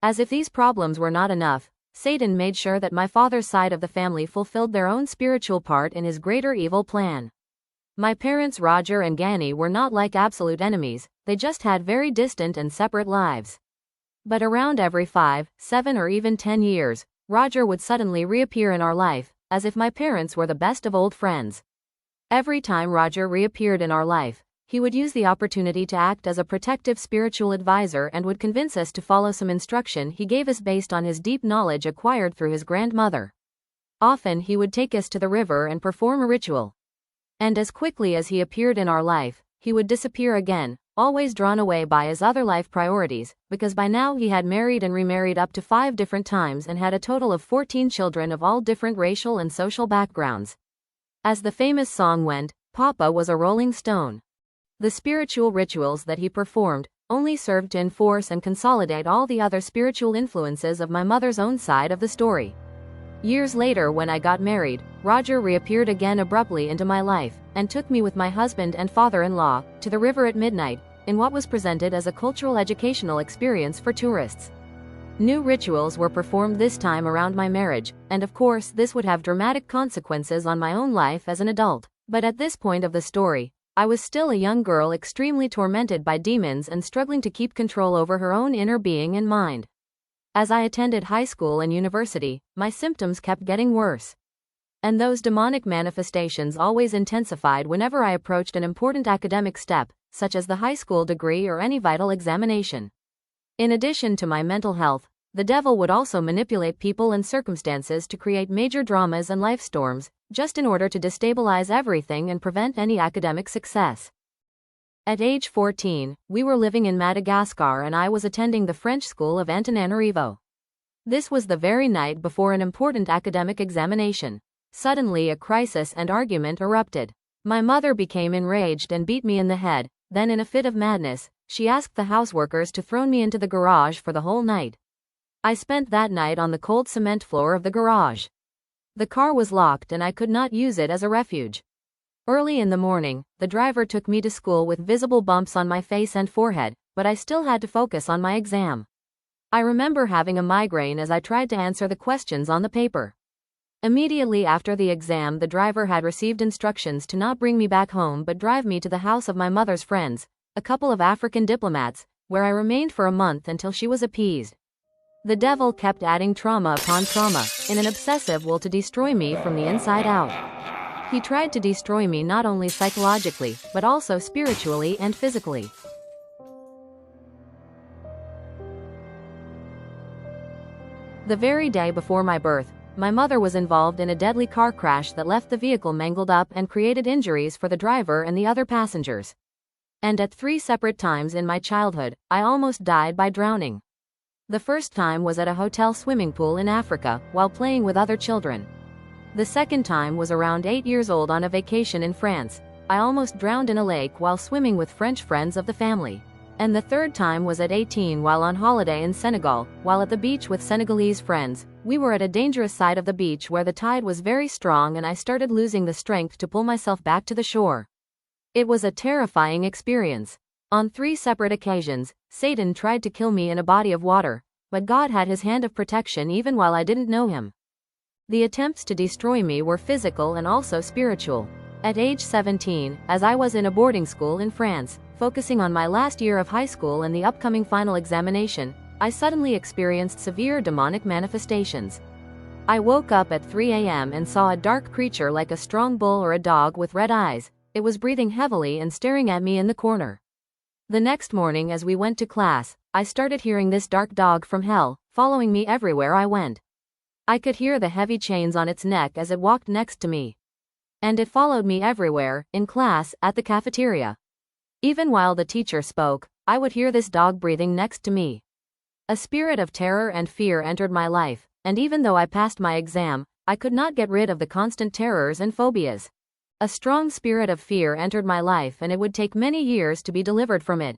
As if these problems were not enough, Satan made sure that my father's side of the family fulfilled their own spiritual part in his greater evil plan. My parents Roger and Ganny were not like absolute enemies, they just had very distant and separate lives. But around every 5, 7 or even 10 years, Roger would suddenly reappear in our life, as if my parents were the best of old friends. Every time Roger reappeared in our life, he would use the opportunity to act as a protective spiritual advisor and would convince us to follow some instruction he gave us based on his deep knowledge acquired through his grandmother. Often he would take us to the river and perform a ritual. And as quickly as he appeared in our life, he would disappear again, always drawn away by his other life priorities, because by now he had married and remarried up to 5 different times and had a total of 14 children of all different racial and social backgrounds. As the famous song went, Papa was a rolling stone. The spiritual rituals that he performed only served to enforce and consolidate all the other spiritual influences of my mother's own side of the story. Years later, when I got married, Roger reappeared again abruptly into my life, and took me with my husband and father-in-law to the river at midnight, in what was presented as a cultural educational experience for tourists. New rituals were performed this time around my marriage, and of course this would have dramatic consequences on my own life as an adult. But at this point of the story, I was still a young girl extremely tormented by demons and struggling to keep control over her own inner being and mind. As I attended high school and university, my symptoms kept getting worse. And those demonic manifestations always intensified whenever I approached an important academic step, such as the high school degree or any vital examination. In addition to my mental health, the devil would also manipulate people and circumstances to create major dramas and life storms, just in order to destabilize everything and prevent any academic success. At age 14, we were living in Madagascar and I was attending the French school of Antananarivo. This was the very night before an important academic examination. Suddenly a crisis and argument erupted. My mother became enraged and beat me in the head, then in a fit of madness, she asked the houseworkers to throw me into the garage for the whole night. I spent that night on the cold cement floor of the garage. The car was locked and I could not use it as a refuge. Early in the morning, the driver took me to school with visible bumps on my face and forehead, but I still had to focus on my exam. I remember having a migraine as I tried to answer the questions on the paper. Immediately after the exam, the driver had received instructions to not bring me back home but drive me to the house of my mother's friends, a couple of African diplomats, where I remained for a month until she was appeased. The devil kept adding trauma upon trauma, in an obsessive will to destroy me from the inside out. He tried to destroy me not only psychologically, but also spiritually and physically. The very day before my birth, my mother was involved in a deadly car crash that left the vehicle mangled up and created injuries for the driver and the other passengers. And at 3 separate times in my childhood, I almost died by drowning. The first time was at a hotel swimming pool in Africa, while playing with other children. The second time was around 8 years old on a vacation in France. I almost drowned in a lake while swimming with French friends of the family. And the third time was at 18 while on holiday in Senegal, while at the beach with Senegalese friends. We were at a dangerous side of the beach where the tide was very strong and I started losing the strength to pull myself back to the shore. It was a terrifying experience. On 3 separate occasions, Satan tried to kill me in a body of water, but God had his hand of protection even while I didn't know him. The attempts to destroy me were physical and also spiritual. At age 17, as I was in a boarding school in France, focusing on my last year of high school and the upcoming final examination, I suddenly experienced severe demonic manifestations. I woke up at 3 a.m. and saw a dark creature like a strong bull or a dog with red eyes. It was breathing heavily and staring at me in the corner. The next morning as we went to class, I started hearing this dark dog from hell, following me everywhere I went. I could hear the heavy chains on its neck as it walked next to me. And it followed me everywhere, in class, at the cafeteria. Even while the teacher spoke, I would hear this dog breathing next to me. A spirit of terror and fear entered my life, and even though I passed my exam, I could not get rid of the constant terrors and phobias. A strong spirit of fear entered my life and it would take many years to be delivered from it.